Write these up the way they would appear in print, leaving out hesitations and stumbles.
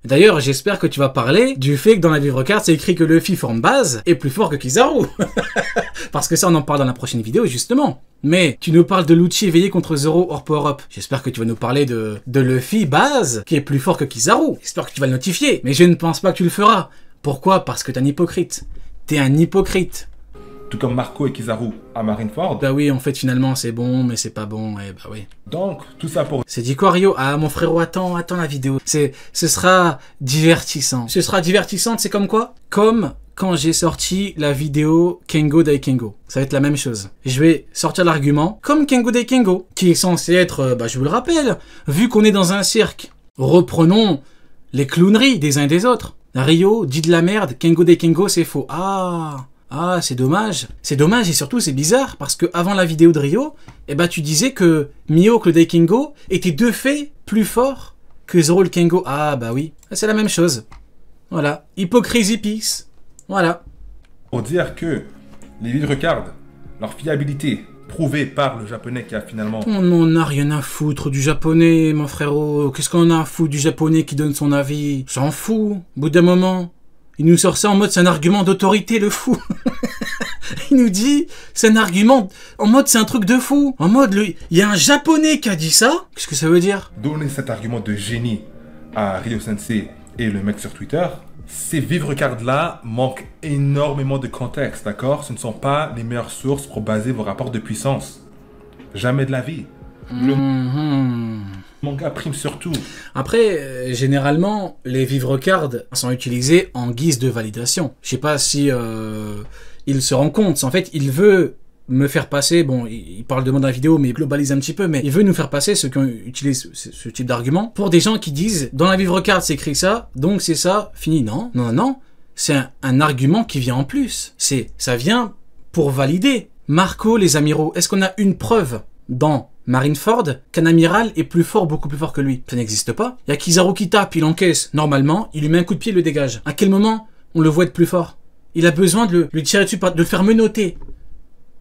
D'ailleurs, j'espère que tu vas parler du fait que dans la vivre carte, c'est écrit que Luffy forme base est plus fort que Kizaru. Parce que ça, on en parle dans la prochaine vidéo, justement. Mais tu nous parles de Lucci éveillé contre Zoro hors power-up. J'espère que tu vas nous parler de Luffy base qui est plus fort que Kizaru. J'espère que tu vas le notifier. Mais je ne pense pas que tu le feras. Pourquoi? Parce que t'es un hypocrite. T'es un hypocrite. Tout comme Marco et Kizaru à Marineford. Bah oui, en fait, finalement, c'est bon, mais c'est pas bon, et bah oui. Donc, tout ça pour... C'est dit quoi, Rio? Ah, mon frérot, attends la vidéo. Ce sera divertissant. Ce sera divertissant, c'est comme quoi? Comme quand j'ai sorti la vidéo Kengo Daikengo. Ça va être la même chose. Je vais sortir l'argument comme Kengo Daikengo, qui est censé être, je vous le rappelle, vu qu'on est dans un cirque, reprenons les clowneries des uns et des autres. Rio dit de la merde, Kengo Daikengo, c'est faux. Ah, c'est dommage. C'est dommage et surtout c'est bizarre parce que avant la vidéo de Rio, tu disais que Mihawk le Daikengo était de fait plus fort que Zoro le Kengo. Ah bah oui, c'est la même chose. Voilà, hypocrisie peace. Voilà. Pour dire que les vivre cards, leur fiabilité prouvée par le japonais qui a finalement... On n'en a rien à foutre du japonais, mon frérot. Qu'est-ce qu'on a à foutre du japonais qui donne son avis? S'en fout, au bout d'un moment. Il nous sort ça en mode c'est un argument d'autorité, le fou. Il nous dit c'est un argument en mode c'est un truc de fou. En mode il y a un japonais qui a dit ça. Qu'est-ce que ça veut dire? Donner cet argument de génie à Rio Sensei et le mec sur Twitter, ces vivre cards là manquent énormément de contexte, d'accord? Ce ne sont pas les meilleures sources pour baser vos rapports de puissance. Jamais de la vie. Le manga prime surtout. Après, généralement, les vivre cards sont utilisés en guise de validation. Je sais pas si il se rend compte. En fait, il veut me faire passer, bon, il parle de moi dans la vidéo, mais il globalise un petit peu, mais il veut nous faire passer, ceux qui utilisent ce type d'argument, pour des gens qui disent, dans la vivre card, c'est écrit ça, donc c'est ça, fini. Non, non, non. C'est un argument qui vient en plus. Ça vient pour valider. Marco, les amiraux, est-ce qu'on a une preuve dans Marineford qu'un amiral est plus fort, beaucoup plus fort que lui? Ça n'existe pas. Il y a Kizaru qui tape, il encaisse. Normalement, il lui met un coup de pied, il le dégage. À quel moment on le voit être plus fort? Il a besoin de lui tirer dessus, de le faire menotter.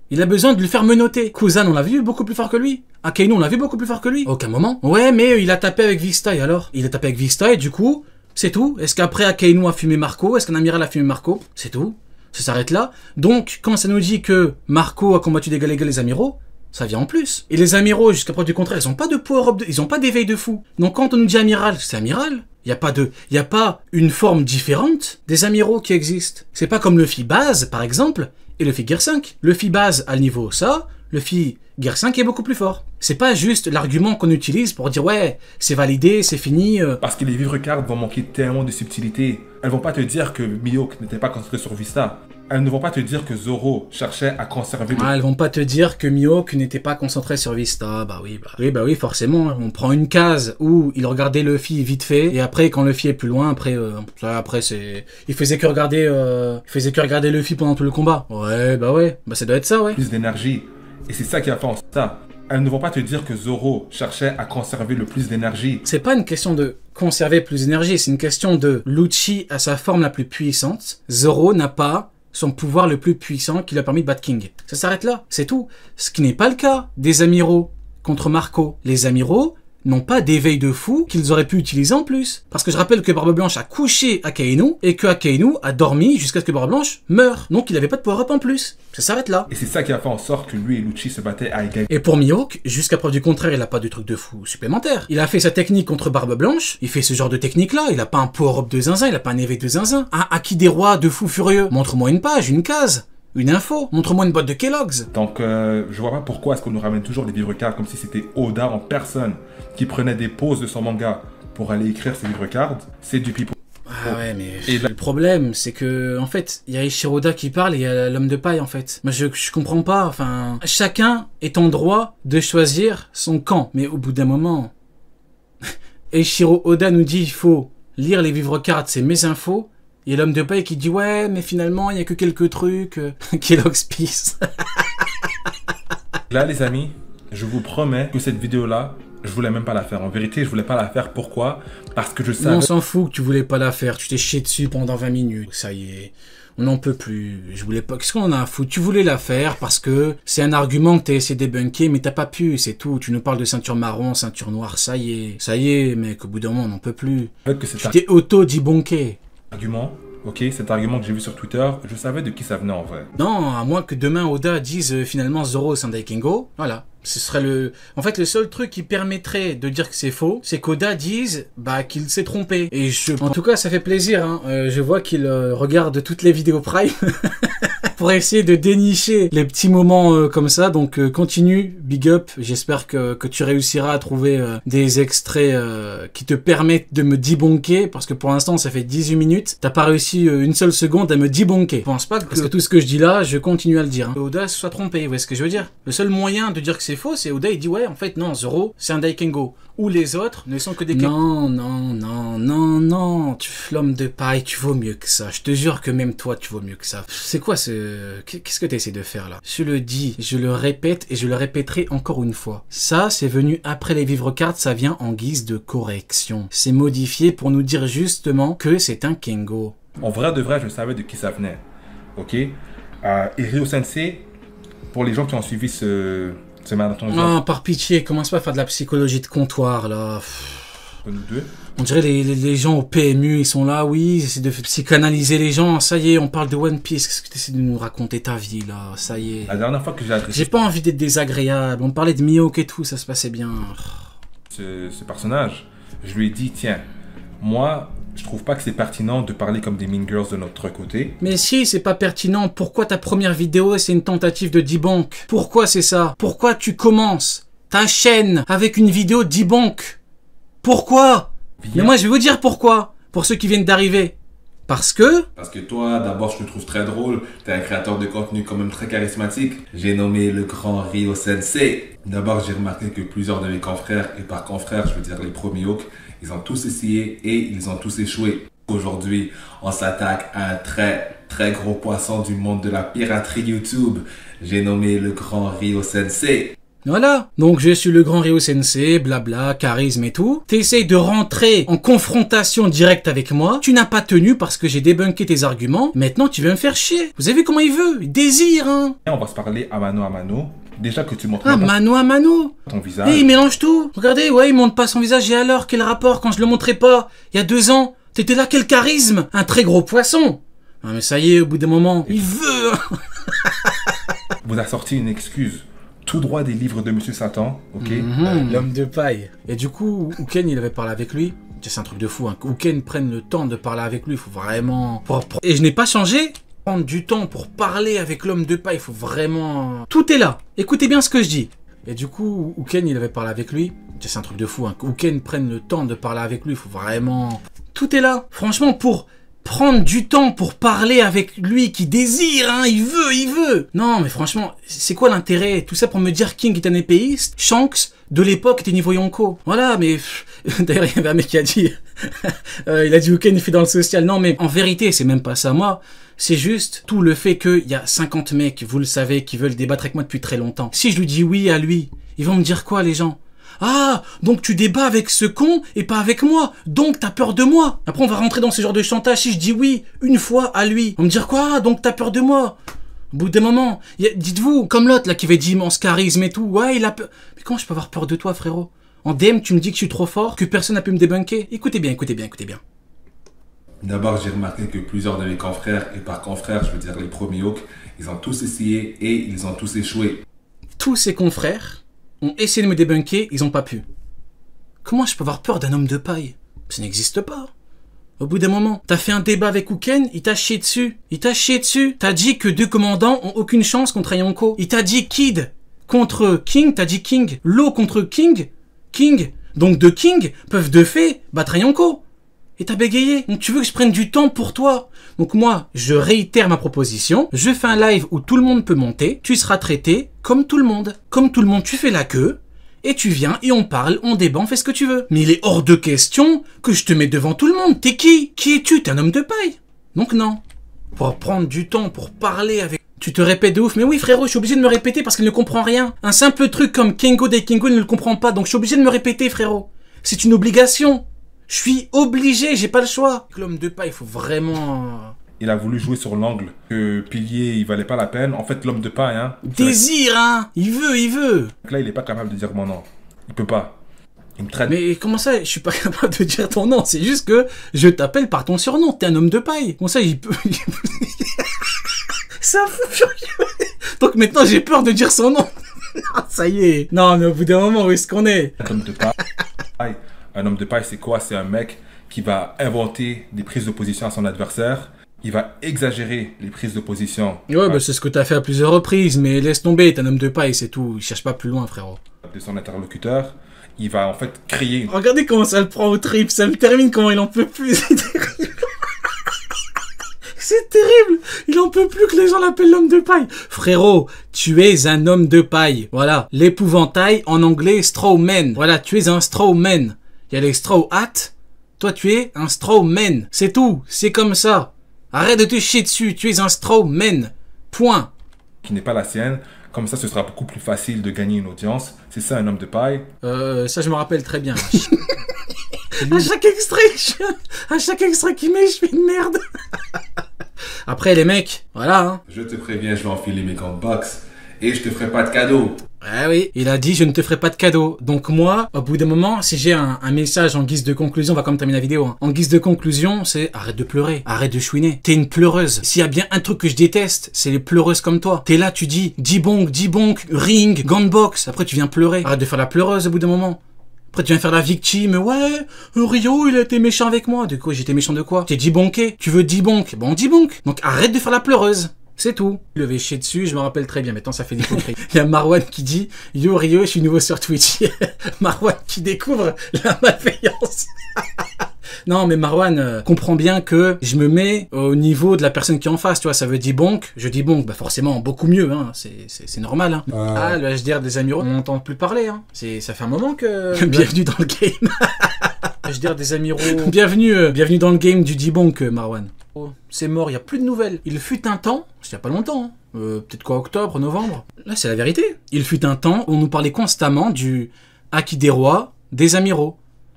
Il a besoin de le faire menotter. Kuzan, on l'a vu beaucoup plus fort que lui. Akainu, on l'a vu beaucoup plus fort que lui. Aucun moment. Ouais, mais il a tapé avec Vista, et alors? Il a tapé avec Vista, et du coup, c'est tout. Est-ce qu'après Akainu a fumé Marco? Est-ce qu'un amiral a fumé Marco? C'est tout. Ça s'arrête là. Donc, quand ça nous dit que Marco a combattu d'égal à égal les amiraux, ça vient en plus. Et les amiraux, jusqu'à preuve du contraire, ils ont pas de power-up, ils ont pas d'éveil de fou. Donc quand on nous dit amiral, c'est amiral. Il y a pas une forme différente des amiraux qui existent. C'est pas comme Luffy base, par exemple, et Luffy Gear 5. Luffy base à le niveau ça, Luffy Gear 5 est beaucoup plus fort. C'est pas juste l'argument qu'on utilise pour dire ouais, c'est validé, c'est fini. Parce que les vivre cards vont manquer tellement de subtilité. Elles vont pas te dire que Mihawk n'était pas concentré sur Vista. Elles ne vont pas te dire que Zoro cherchait à conserver... Elles vont pas te dire que Mihawk n'était pas concentré sur Vista. Bah oui, forcément. On prend une case où il regardait Luffy vite fait, et après, quand Luffy est plus loin, après c'est... Il faisait que regarder Luffy pendant tout le combat. Ouais, ça doit être ça, ouais. Plus d'énergie. Et c'est ça qui a fait en ça. Elles ne vont pas te dire que Zoro cherchait à conserver le plus d'énergie. C'est pas une question de conserver plus d'énergie, c'est une question de Lucci à sa forme la plus puissante. Zoro n'a pas son pouvoir le plus puissant qui lui a permis de battre King. Ça s'arrête là, c'est tout. Ce qui n'est pas le cas des amiraux contre Marco. Les amiraux n'ont pas d'éveil de fou qu'ils auraient pu utiliser en plus. Parce que je rappelle que Barbe Blanche a couché Akainu et que Akainu a dormi jusqu'à ce que Barbe Blanche meure. Donc il n'avait pas de power-up en plus. Ça s'arrête là. Et c'est ça qui a fait en sorte que lui et Lucci se battaient à égal. Et pour Mihawk, jusqu'à preuve du contraire, il n'a pas de truc de fou supplémentaire. Il a fait sa technique contre Barbe Blanche, il fait ce genre de technique là, il n'a pas un power-up de zinzin, il n'a pas un éveil de zinzin. Un Haki des rois de fou furieux. Montre-moi une page, une case. Une info, montre-moi une boîte de Kellogg's. Donc je vois pas pourquoi est-ce qu'on nous ramène toujours des vivre cards comme si c'était Oda en personne qui prenait des pauses de son manga pour aller écrire ses vivre cards. C'est du pipeau. Ah ouais, mais le problème, c'est que, en fait, il y a Ishiroda qui parle et il y a l'homme de paille, en fait. Moi, je comprends pas, enfin... Chacun est en droit de choisir son camp, mais au bout d'un moment... Eiichiro Oda nous dit il faut lire les vivre cards, c'est mes infos. Il y a l'homme de paille qui dit ouais, mais finalement, il n'y a que quelques trucs. Kellogg's Peace. Là, les amis, je vous promets que cette vidéo-là Je voulais même pas la faire. En vérité, je voulais pas la faire. Pourquoi? Parce que je Mais savais... on s'en fout que tu voulais pas la faire. Tu t'es chié dessus pendant 20 minutes. Ça y est. On n'en peut plus. Je voulais pas. Qu'est-ce qu'on en a à foutre? Tu voulais la faire parce que c'est un argument que t'as essayé de débunker, mais t'as pas pu, c'est tout. Tu nous parles de ceinture marron, ceinture noire, ça y est. Ça y est, mec, au bout d'un moment, on n'en peut plus. que cet Tu t'es auto-debunké. argument, ok, cet argument que j'ai vu sur Twitter, je savais de qui ça venait en vrai. Non, à moins que demain Oda dise finalement Zoro c'est un Daikengo. Voilà. Ce serait le... En fait, le seul truc qui permettrait de dire que c'est faux, c'est qu'Oda dise qu'il s'est trompé. Et en tout cas, ça fait plaisir. Hein. Je vois qu'il regarde toutes les vidéos Prime pour essayer de dénicher les petits moments comme ça. Donc, continue, big up. J'espère que tu réussiras à trouver des extraits qui te permettent de me debunker. Parce que pour l'instant, ça fait 18 minutes. T'as pas réussi une seule seconde à me debunker. Je pense pas que... Parce que tout ce que je dis là, je continue à le dire. Hein. Oda se soit trompé, vous voyez ce que je veux dire? Le seul moyen de dire que c'est faux, c'est Oda, il dit ouais, en fait, non, Zoro, c'est un Daikengo. Ou les autres ne sont que des... Non, l'homme de paille, tu vaux mieux que ça. Je te jure que même toi, tu vaux mieux que ça. C'est quoi ce... Qu'est-ce que tu essaies de faire là? Je le dis, je le répète et je le répéterai encore une fois. Ça, c'est venu après les vivres cartes, ça vient en guise de correction. C'est modifié pour nous dire justement que c'est un Kengo. En vrai de vrai, je savais de qui ça venait. Ok? Et Ryo Sensei, pour les gens qui ont suivi ce marathon... Non, par pitié, commence pas à faire de la psychologie de comptoir là. Nous deux. On dirait les gens au PMU, ils sont là, oui, ils essaient de psychanalyser les gens, ça y est, on parle de One Piece, qu'est-ce que tu essaies de nous raconter ta vie, là, ça y est. La dernière fois que j'ai adressé... J'ai pas envie d'être désagréable, on parlait de Mihawk et tout, ça se passait bien. Ce personnage, je lui ai dit, tiens, moi, je trouve pas que c'est pertinent de parler comme des Mean Girls de notre côté. Mais si, c'est pas pertinent, pourquoi ta première vidéo, c'est une tentative de debunk? Pourquoi c'est ça? Pourquoi tu commences ta chaîne avec une vidéo debunk? Pourquoi? Mais moi, je vais vous dire pourquoi. Pour ceux qui viennent d'arriver. Parce que toi, d'abord, je te trouve très drôle. T'es un créateur de contenu quand même très charismatique. J'ai nommé le grand Ryo Sensei. D'abord, j'ai remarqué que plusieurs de mes confrères, et par confrères, je veux dire les pro-Mihawk, ils ont tous essayé et ils ont tous échoué. Aujourd'hui, on s'attaque à un très gros poisson du monde de la piraterie YouTube. J'ai nommé le grand Ryo Sensei. voilà, donc je suis le grand Ryo Sensei, blabla, charisme et tout. T'essayes de rentrer en confrontation directe avec moi. Tu n'as pas tenu parce que j'ai débunké tes arguments. Maintenant, tu veux me faire chier. Vous avez vu comment il veut? Il désire, hein. Et on va se parler à mano à mano. Déjà que tu montres mano à mano. Ton visage. Et il mélange tout. Regardez, ouais, il montre pas son visage. Et alors, quel rapport quand je le montrais pas? Il y a 2 ans. T'étais là, quel charisme. Un très gros poisson. Ah mais ça y est, au bout d'un moment, il veut. Vous a sorti une excuse. Tout droit des livres de Monsieur Satan, ok? L'homme de paille. Et du coup, Uken, il avait parlé avec lui. C'est un truc de fou, hein. Uken prenne le temps de parler avec lui, il faut vraiment... Et je n'ai pas changé. Prendre du temps pour parler avec l'homme de paille, il faut vraiment... Tout est là. Écoutez bien ce que je dis. Et du coup, Uken, il avait parlé avec lui. C'est un truc de fou, hein. Uken prenne le temps de parler avec lui, il faut vraiment... Tout est là. Franchement, pour... prendre du temps pour parler avec lui qui désire, hein, il veut. Non, mais franchement, c'est quoi l'intérêt? Tout ça pour me dire King est un épéiste, Shanks, de l'époque, était niveau Yonko. Voilà, mais... D'ailleurs, il y avait un mec qui a dit... il a dit, ok, il fait dans le social. Non, mais en vérité, c'est même pas ça, moi. C'est juste tout le fait qu'il y a 50 mecs, vous le savez, qui veulent débattre avec moi depuis très longtemps. Si je lui dis oui à lui, ils vont me dire quoi, les gens? Ah, donc tu débats avec ce con et pas avec moi. Donc t'as peur de moi. Après on va rentrer dans ce genre de chantage. Si je dis oui une fois à lui, on me dire quoi? Ah, donc t'as peur de moi. Au bout d'un moment, dites-vous, comme l'autre là qui avait dit immense charisme et tout. Ouais, il a peur. Mais comment je peux avoir peur de toi, frérot? En DM, tu me dis que je suis trop fort, que personne n'a pu me débunker. Écoutez bien. D'abord, j'ai remarqué que plusieurs de mes confrères, et par confrères, je veux dire les pro-Mihawk, ils ont tous essayé et ils ont tous échoué. Tous ses confrères ont essayé de me débunker, ils n'ont pas pu. Comment je peux avoir peur d'un homme de paille? Ça n'existe pas. Au bout d'un moment, t'as fait un débat avec Uken, il t'a chié dessus. T'as dit que 2 commandants ont aucune chance contre Yonko. Il t'a dit Kid contre King, t'as dit King. Law contre King. Donc 2 King peuvent de fait battre Yonko. Et t'as bégayé. Donc tu veux que je prenne du temps pour toi. Donc moi, je réitère ma proposition. Je fais un live où tout le monde peut monter. Tu seras traité comme tout le monde. Comme tout le monde, tu fais la queue. Et tu viens et on parle, on débat, on fait ce que tu veux. Mais il est hors de question que je te mette devant tout le monde. T'es qui? Qui es-tu? T'es un homme de paille. Donc non. Pour prendre du temps pour parler avec... Tu te répètes de ouf. Mais oui, frérot, je suis obligé de me répéter parce qu'il ne comprend rien. Un simple truc comme Kengo des Kengo, il ne le comprend pas. Donc je suis obligé de me répéter, frérot. C'est une obligation. Je suis obligé, j'ai pas le choix. L'homme de paille, il faut vraiment... Il a voulu jouer sur l'angle que Pilier, il valait pas la peine. En fait, l'homme de paille, hein. Désir, hein. Il veut. Là, il est pas capable de dire mon nom. Il peut pas. Il me traite. Mais comment ça, je suis pas capable de dire ton nom. C'est juste que je t'appelle par ton surnom. T'es un homme de paille. Comment ça, il peut... C'est un fou furieux. Donc maintenant, j'ai peur de dire son nom. Ça y est. Non, mais au bout d'un moment, où est-ce qu'on est? Un homme de paille. Un homme de paille, c'est quoi? C'est un mec qui va inventer des prises de position à son adversaire. Il va exagérer les prises de position. Ouais, bah c'est ce que t'as fait à plusieurs reprises, mais laisse tomber, t'es un homme de paille, c'est tout. Il cherche pas plus loin, frérot. De son interlocuteur. Il va en fait créer... Regardez comment ça le prend au trip, ça me termine comment il en peut plus, c'est terrible. C'est terrible. Il en peut plus que les gens l'appellent l'homme de paille. Frérot, tu es un homme de paille. Voilà. L'épouvantail, en anglais, strawman. Voilà, tu es un strawman. Il y a les straw hats. Toi, tu es un strawman. C'est tout. C'est comme ça. Arrête de te chier dessus. Tu es un strawman. Point. Qui n'est pas la sienne. Comme ça, ce sera beaucoup plus facile de gagner une audience. C'est ça, un homme de paille. Ça, je me rappelle très bien. À chaque extrait qu'il met, je fais une merde. Après, les mecs, voilà. Hein. Je te préviens, je vais enfiler mes gants de boxe et je te ferai pas de cadeau. Ah oui, il a dit je ne te ferai pas de cadeau. Donc moi, au bout d'un moment, si j'ai un message en guise de conclusion, on va quand même terminer la vidéo. Hein. En guise de conclusion, c'est arrête de pleurer, arrête de chouiner. T'es une pleureuse. S'il y a bien un truc que je déteste, c'est les pleureuses comme toi. T'es là, tu dis dibonk, ring, gunbox. Après tu viens pleurer. Arrête de faire la pleureuse au bout d'un moment. Après tu viens faire la victime, ouais, Rio il a été méchant avec moi. De quoi j'étais méchant de quoi? T'es debonké, tu veux debonk, bon debonk. Donc arrête de faire la pleureuse. C'est tout. Je le vais chier dessus, je me rappelle très bien. Maintenant, ça fait des hypocrites. Il y a Marwan qui dit « Yo Rio, je suis nouveau sur Twitch. » Marwan qui découvre la malveillance. Non, mais Marwan comprend bien que je me mets au niveau de la personne qui est en face. Tu vois, ça veut dire bonk. Je dis bonk, bah forcément, beaucoup mieux. Hein. C'est normal. Hein. Ah, le HDR des Amiraux, on n'entend plus parler. Hein. Ça fait un moment que... Bienvenue dans le game. HDR des Amiraux. Bienvenue dans le game du debonk, Marwan. Oh, c'est mort, il n'y a plus de nouvelles. Il fut un temps, il n'y a pas longtemps, hein. Peut-être quoi, octobre, novembre. Là, c'est la vérité. Il fut un temps où on nous parlait constamment du Acquis des rois, des Amiraux.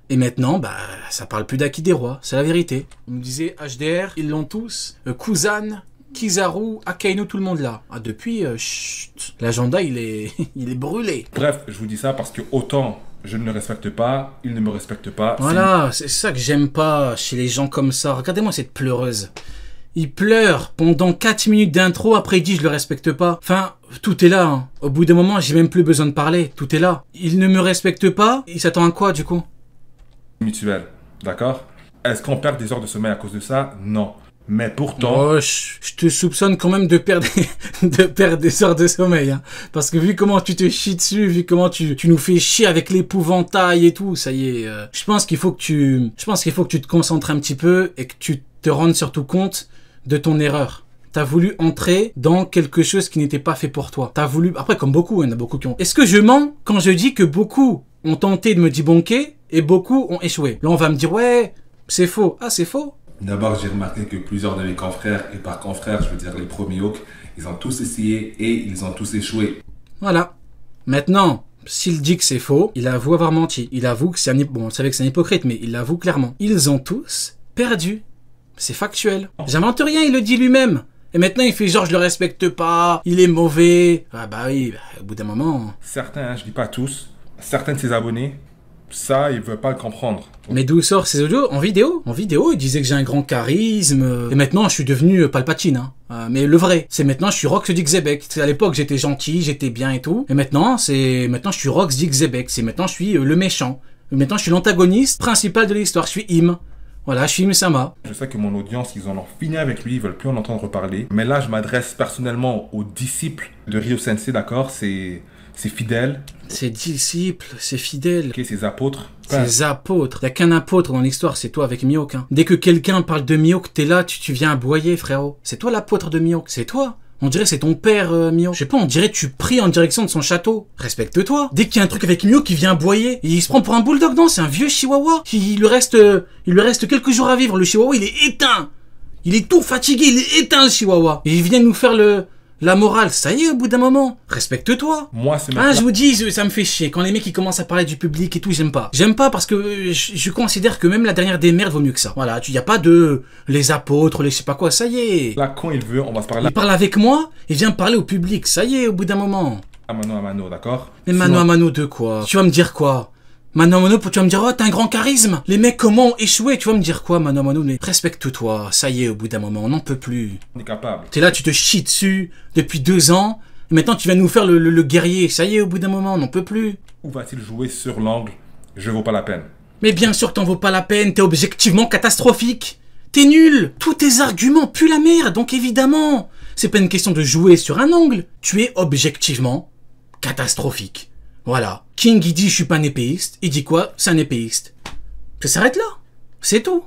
Et maintenant, bah, ça parle plus d'Acquis des rois, c'est la vérité. On me disait HDR, ils l'ont tous. Kuzan, Kizaru, Akainu, tout le monde là. Ah, depuis, chut, l'agenda, il est brûlé. Bref, je vous dis ça parce que autant... je ne le respecte pas, il ne me respecte pas. Voilà, c'est ça que j'aime pas chez les gens comme ça. Regardez-moi cette pleureuse. Il pleure pendant 4 minutes d'intro, après il dit je le respecte pas. Enfin, tout est là. Hein. Au bout d'un moment, j'ai même plus besoin de parler. Tout est là. Il ne me respecte pas, il s'attend à quoi du coup? Mutuel, d'accord? Est-ce qu'on perd des heures de sommeil à cause de ça? Non. Mais pourtant... Oh, je te soupçonne quand même de perdre des heures de sommeil. Hein. Parce que vu comment tu te chies dessus, vu comment tu nous fais chier avec l'épouvantail et tout, ça y est. Je pense qu'il faut que tu te concentres un petit peu et que tu te rendes surtout compte de ton erreur. T'as voulu entrer dans quelque chose qui n'était pas fait pour toi. T'as voulu... Après, comme beaucoup, il y en a beaucoup qui ont... Est-ce que je mens quand je dis que beaucoup ont tenté de me debonker et beaucoup ont échoué? Là, on va me dire, ouais, c'est faux. Ah, c'est faux? D'abord, j'ai remarqué que plusieurs de mes confrères, et par confrères, je veux dire les premiers hawks, ils ont tous essayé et ils ont tous échoué. Voilà. Maintenant, s'il dit que c'est faux, il avoue avoir menti. Il avoue que c'est un... Bon, on savait que c'est un hypocrite, mais il l'avoue clairement. Ils ont tous perdu. C'est factuel. J'invente rien, il le dit lui-même. Et maintenant, il fait genre, je le respecte pas, il est mauvais. Ah bah oui, bah, au bout d'un moment... Certains, hein, je dis pas tous, certains de ses abonnés, ça, ils veulent pas le comprendre. Mais d'où sort ces audios? En vidéo. En vidéo, il disait que j'ai un grand charisme. Et maintenant, je suis devenu Palpatine. Hein. Mais le vrai. C'est maintenant, je suis Rox Dixebek. À l'époque, j'étais gentil, j'étais bien et tout. Et maintenant, je suis Rox Dixebek. C'est maintenant, je suis le méchant. Maintenant, je suis l'antagoniste principal de l'histoire. Je suis Im. Voilà, je suis Im-sama. Je sais que mon audience, ils en ont fini avec lui, ils veulent plus en entendre parler. Mais là, je m'adresse personnellement aux disciples de Ryo Sensei, d'accord? C'est fidèle. Ses disciples, c'est fidèle. Okay, ses apôtres. Ses apôtres. Il n'y a qu'un apôtre dans l'histoire, c'est toi avec Mihawk. Hein. Dès que quelqu'un parle de Mihawk, t'es là, tu viens aboyer, frérot. C'est toi l'apôtre de Mihawk, c'est toi. On dirait c'est ton père, Mihawk. Je sais pas, on dirait tu pries en direction de son château. Respecte-toi. Dès qu'il y a un truc avec Mihawk, il vient aboyer. Il se prend pour un bulldog, non, c'est un vieux chihuahua. Il lui reste quelques jours à vivre. Le chihuahua, il est éteint. Il est tout fatigué, il est éteint, le chihuahua. Et il vient nous faire La morale, ça y est, au bout d'un moment. Respecte-toi. Moi, c'est Ah, je vous dis, ça me fait chier. Quand les mecs ils commencent à parler du public et tout, j'aime pas. J'aime pas parce que je considère que même la dernière des merdes vaut mieux que ça. Voilà, y a pas de les apôtres, les je sais pas quoi, ça y est. Là, quand il veut, on va se parler Il parle avec moi, il vient parler au public, ça y est, au bout d'un moment. à mano, d'accord? Mais mano à mano de quoi? Tu vas me dire quoi? Mano à mano, tu vas me dire, oh, t'as un grand charisme. Les mecs, comment ont échoué? Tu vas me dire quoi, mano à mano? Mais respecte-toi, ça y est, au bout d'un moment, on n'en peut plus. On est capable. T'es là, tu te chies dessus depuis 2 ans, et maintenant tu viens nous faire le guerrier. Ça y est, au bout d'un moment, on n'en peut plus. Où va-t-il jouer sur l'angle? Je vaux pas la peine. Mais bien sûr, t'en vaut pas la peine, t'es objectivement catastrophique. T'es nul. Tous tes arguments puent la merde, donc évidemment. C'est pas une question de jouer sur un angle. Tu es objectivement catastrophique. Voilà. King, il dit je suis pas un épéiste. Il dit quoi? C'est un épéiste. Ça s'arrête là. C'est tout.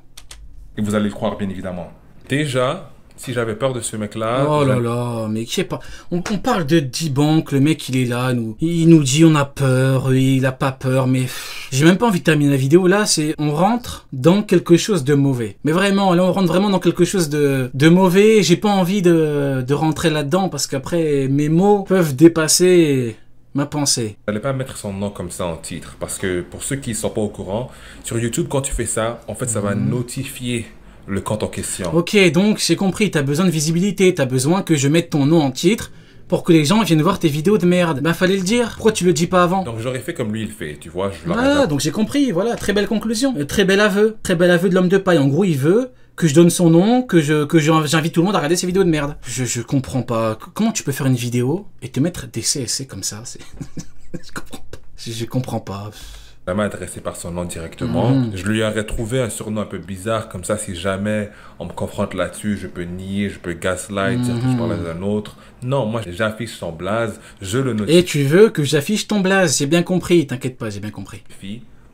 Et vous allez le croire, bien évidemment. Déjà, si j'avais peur de ce mec-là... Oh là là, mais je sais pas. On parle de debunk, le mec il est là, il nous dit on a peur, il a pas peur, mais j'ai même pas envie de terminer la vidéo là, on rentre dans quelque chose de mauvais. Mais vraiment, là on rentre vraiment dans quelque chose de mauvais, j'ai pas envie de rentrer là-dedans parce qu'après mes mots peuvent dépasser ma pensée. N'allez pas mettre son nom comme ça en titre, parce que pour ceux qui ne sont pas au courant, sur YouTube quand tu fais ça, en fait ça va notifier le compte en question. Ok, donc j'ai compris, t'as besoin de visibilité, t'as besoin que je mette ton nom en titre pour que les gens viennent voir tes vidéos de merde. Ben fallait le dire, pourquoi tu le dis pas avant? Donc j'aurais fait comme lui il fait, tu vois. Voilà, donc j'ai compris, voilà, très belle conclusion. Très bel aveu de l'homme de paille. En gros, il veut que je donne son nom, que j'invite tout le monde à regarder ses vidéos de merde. Je comprends pas, comment tu peux faire une vidéo et te mettre des CSC comme ça, je comprends pas. Je comprends pas. Elle m'a adressé par son nom directement. Je lui aurais trouvé un surnom un peu bizarre, comme ça, si jamais on me confronte là-dessus, je peux nier, je peux gaslight, dire que je parle d'un autre. Non, moi, j'affiche son blaze, je le notifie. Et tu veux que j'affiche ton blaze, j'ai bien compris, t'inquiète pas, j'ai bien compris.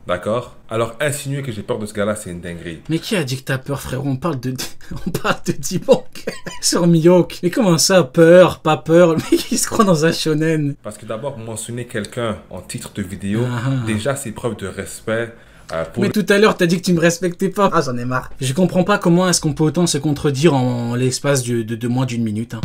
D'accord? Alors, insinuer que j'ai peur de ce gars-là, c'est une dinguerie. Mais qui a dit que t'as peur, frérot? On parle de debunk sur Miyok. Mais comment ça, peur, pas peur? Le mec, il se croit dans un shonen. Parce que d'abord, mentionner quelqu'un en titre de vidéo, déjà, c'est preuve de respect. Mais tout à l'heure, t'as dit que tu me respectais pas. Ah, j'en ai marre. Je comprends pas comment est-ce qu'on peut autant se contredire en l'espace de moins d'1 minute. Hein.